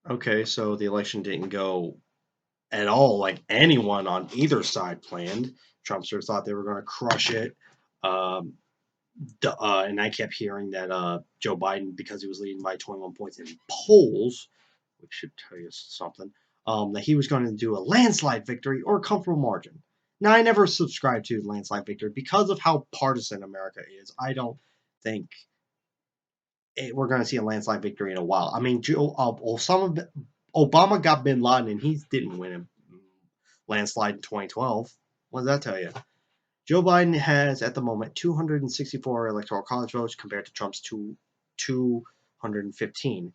Okay, so the election didn't go at all like anyone on either side planned. Trumpsters thought they were going to crush it. Um, and I kept hearing that Joe Biden, because he was leading by 21 points in polls, which should tell you something, that he was going to do a landslide victory or a comfortable margin. Now, I never subscribed to landslide victory because of how partisan America is. I don't think we're going to see a landslide victory in a while. I mean, Obama got Bin Laden, and he didn't win a landslide in 2012. What does that tell you? Joe Biden has, at the moment, 264 electoral college votes compared to Trump's 215.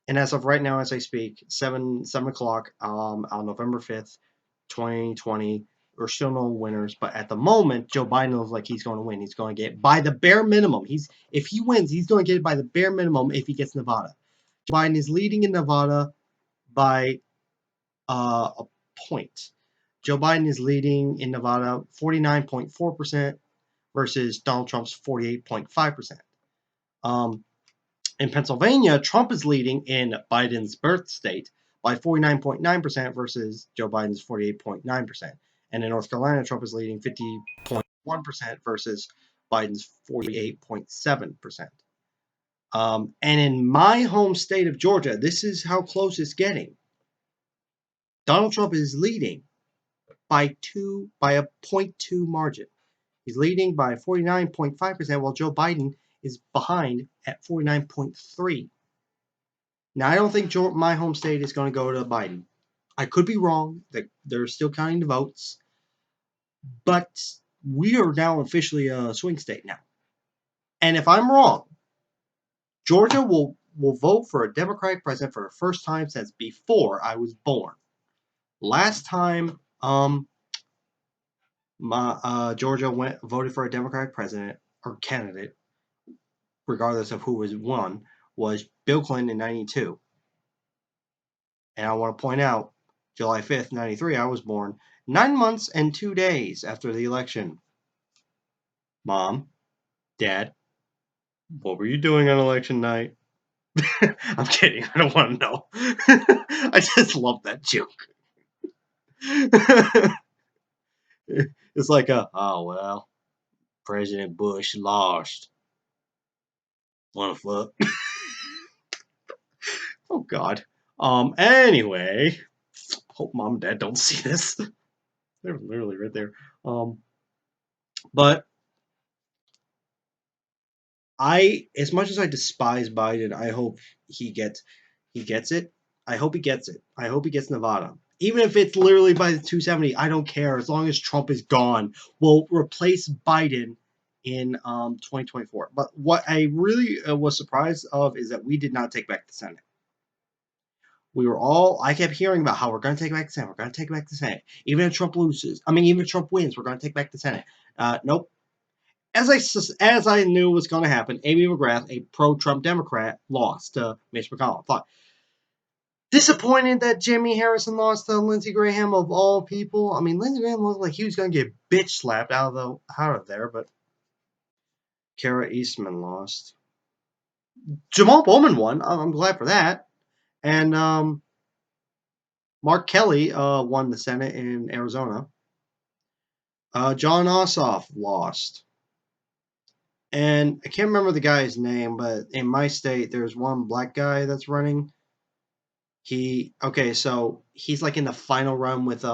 And as of right now, as I speak, 7 o'clock on November 5th, 2020, we're still no winners. But at the moment, Joe Biden looks like he's going to win. He's going to get by the bare minimum. If he wins, he's going to get it by the bare minimum if he gets Nevada. Joe Biden is leading in Nevada by a point. Joe Biden is leading in Nevada 49.4% versus Donald Trump's 48.5%. In Pennsylvania, Trump is leading in Biden's birth state by 49.9% versus Joe Biden's 48.9%. And in North Carolina, Trump is leading 50.1% versus Biden's 48.7%. And in my home state of Georgia, this is how close it's getting. Donald Trump is leading by a 0.2 margin. He's leading by 49.5%, while Joe Biden is behind at 49.3%. Now, I don't think my home state is going to go to Biden. I could be wrong. They're still counting the votes. But we are now officially a swing state now. And if I'm wrong, Georgia will vote for a Democratic president for the first time since before I was born. Last time Georgia voted for a Democratic president or candidate, regardless of who was won, was Bill Clinton in 92. And I want to point out, July 5th, 93, I was born 9 months and 2 days after the election. Mom, Dad, what were you doing on election night? I'm kidding. I don't want to know. I just love that joke. It's like oh, well, President Bush lost. What the fuck? Oh, God. Anyway, hope Mom and Dad don't see this. They're literally right there. But as much as I despise Biden, I hope he gets it. I hope he gets it. I hope he gets Nevada. Even if it's literally by the 270, I don't care. As long as Trump is gone, we'll replace Biden in 2024. But what I really was surprised of is that we did not take back the Senate. I kept hearing about how we're going to take back the Senate. We're going to take back the Senate. Even if Trump loses, even if Trump wins, we're going to take back the Senate. Nope. As I knew was going to happen, Amy McGrath, a pro-Trump Democrat, lost to Mitch McConnell. Thought disappointed that Jimmy Harrison lost to Lindsey Graham of all people. Lindsey Graham looked like he was going to get bitch slapped out of there, but Kara Eastman lost. Jamal Bowman won. I'm glad for that. And Mark Kelly won the Senate in Arizona. Jon Ossoff lost. And I can't remember the guy's name, but in my state, there's one black guy that's running. So he's like in the final run with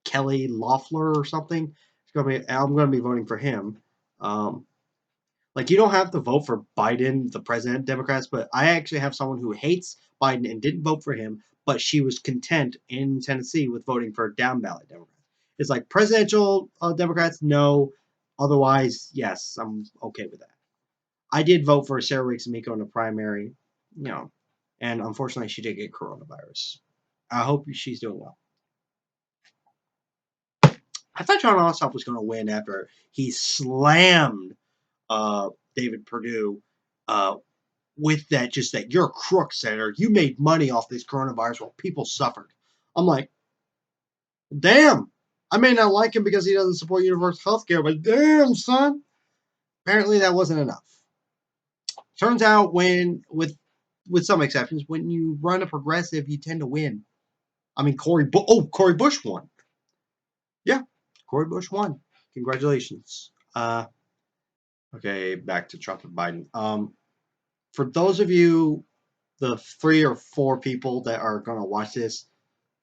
Kelly Loeffler or something. I'm gonna be voting for him. You don't have to vote for Biden, the president, Democrats, but I actually have someone who hates Biden and didn't vote for him, but she was content in Tennessee with voting for down ballot Democrats. It's like presidential Democrats, no. Otherwise, yes, I'm okay with that. I did vote for Sarah Riggs Amico in the primary, and unfortunately, she did get coronavirus. I hope she's doing well. I thought Jon Ossoff was going to win after he slammed David Perdue with that you're a crook, Senator. You made money off this coronavirus while people suffered. I'm like, damn. I may not like him because he doesn't support universal health care, but damn, son. Apparently that wasn't enough. Turns out with with some exceptions, when you run a progressive, you tend to win. I mean, Cory Bush won. Yeah, Cory Bush won. Congratulations. Okay, back to Trump and Biden. For those of you, the 3 or 4 people that are going to watch this,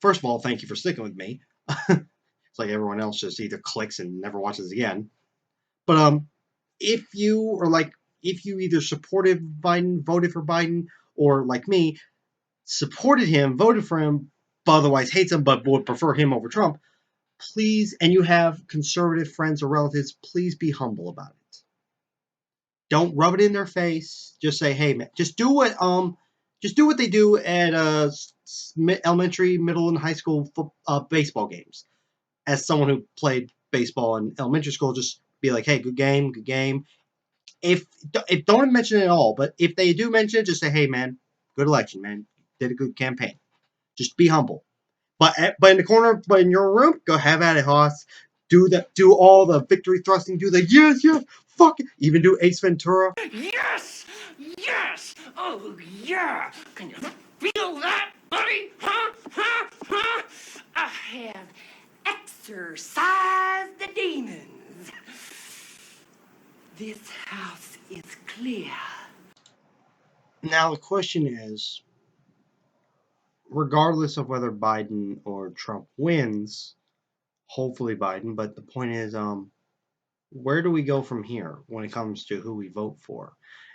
first of all, thank you for sticking with me. It's like everyone else just either clicks and never watches again. But if you either supported Biden, voted for Biden, or like me, supported him, voted for him, but otherwise hates him, but would prefer him over Trump, please, and you have conservative friends or relatives, please be humble about it. Don't rub it in their face. Just say, hey man, just do what they do at elementary, middle, and high school baseball games. As someone who played baseball in elementary school, just be like, hey, good game, good game. If don't mention it at all, but if they do mention it, just say, hey man, good election, man, did a good campaign. Just be humble. But in the corner, but in your room, go have at it, Hoss. Do all the victory thrusting. Do the yes, fuck it. Even do Ace Ventura. Yes! Yes! Oh, yeah! Can you feel that, buddy? Huh? Huh? Huh? I have exorcised the demons. This house is clear. Now the question is, regardless of whether Biden or Trump wins, hopefully Biden, but the point is, where do we go from here when it comes to who we vote for?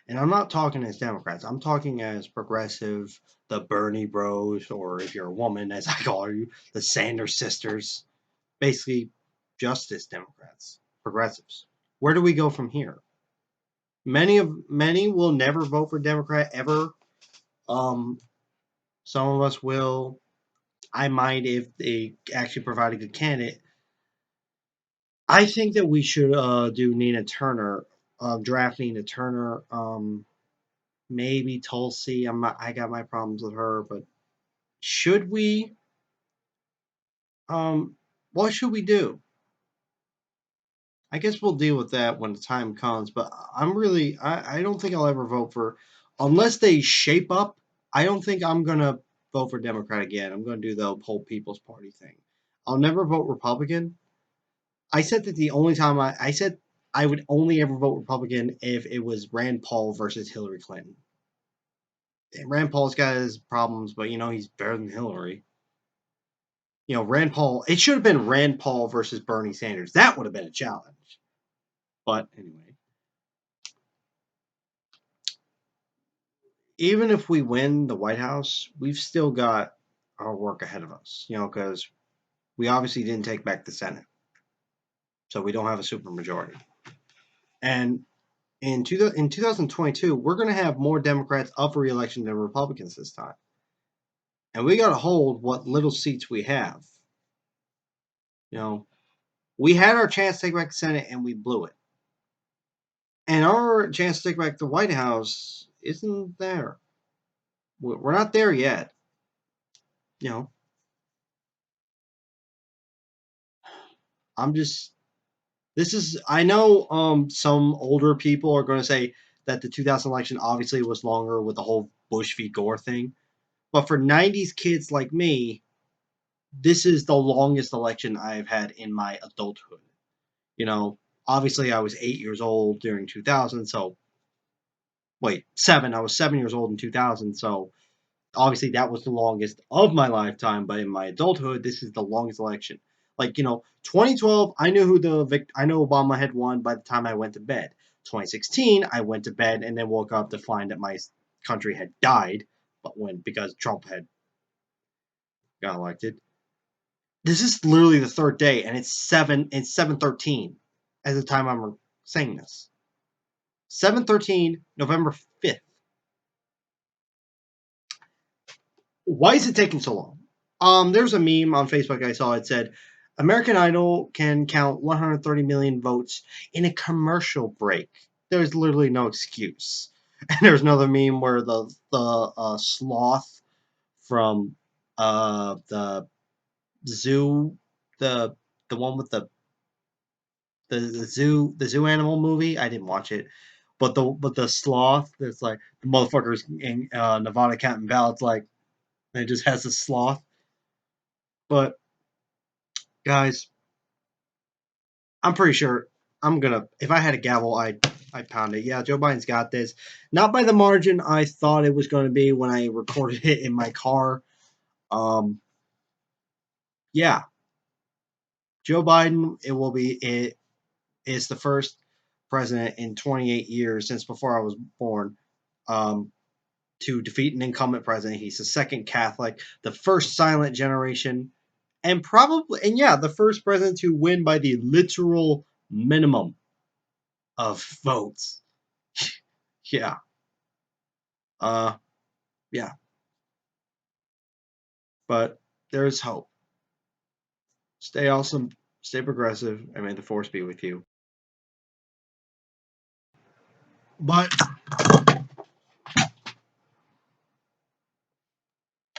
And I'm not talking as Democrats. I'm talking as progressive, the Bernie Bros, or if you're a woman, as I call you, the Sanders sisters. Basically, Justice Democrats, progressives. Where do we go from here? Many will never vote for Democrat ever. Um, some of us will. I might if they actually provide a good candidate. I think that we should do Nina Turner, draft Nina Turner. Maybe Tulsi. I got my problems with her, but should we? What should we do? I guess we'll deal with that when the time comes. But I don't think I'll ever vote for, unless they shape up. I don't think I'm gonna vote for Democrat again. I'm gonna do the whole People's Party thing. I'll never vote Republican. I said that the only time I said I would only ever vote Republican if it was Rand Paul versus Hillary Clinton. And Rand Paul's got his problems, but he's better than Hillary. Rand Paul. It should have been Rand Paul versus Bernie Sanders. That would have been a challenge. But anyway, even if we win the White House, we've still got our work ahead of us. Because we obviously didn't take back the Senate, so we don't have a supermajority. And in 2022, we're going to have more Democrats up for re-election than Republicans this time. And we got to hold what little seats we have. We had our chance to take back the Senate and we blew it. And our chance to take back the White House isn't there. We're not there yet. I know some older people are going to say that the 2000 election obviously was longer with the whole Bush v. Gore thing. But for 90s kids like me, this is the longest election I've had in my adulthood. Obviously I was 8 years old during 2000, so wait, 7. I was 7 years old in 2000, so obviously that was the longest of my lifetime, but in my adulthood, this is the longest election. 2012, I knew I know Obama had won by the time I went to bed. 2016, I went to bed and then woke up to find that my country had died, because Trump had got elected. This is literally the third day, and it's 7:13 at the time I'm saying this. 7:13, November 5th. Why is it taking so long? There's a meme on Facebook I saw. It said, American Idol can count 130 million votes in a commercial break. There's literally no excuse. And there's another meme where the sloth from the zoo, the one with the zoo animal movie. I didn't watch it. but the sloth that's like the motherfuckers in Nevada counting ballots, like it just has a sloth. But guys, I'm pretty sure if I had a gavel, I'd pound it. Yeah, Joe Biden's got this. Not by the margin I thought it was going to be when I recorded it in my car. Yeah, Joe Biden. It is the first president in 28 years since before I was born to defeat an incumbent president. He's the second Catholic, the first silent generation, and the first president to win by the literal minimum of votes. Yeah. Uh, yeah. But there's hope. Stay awesome, stay progressive, and may the force be with you. But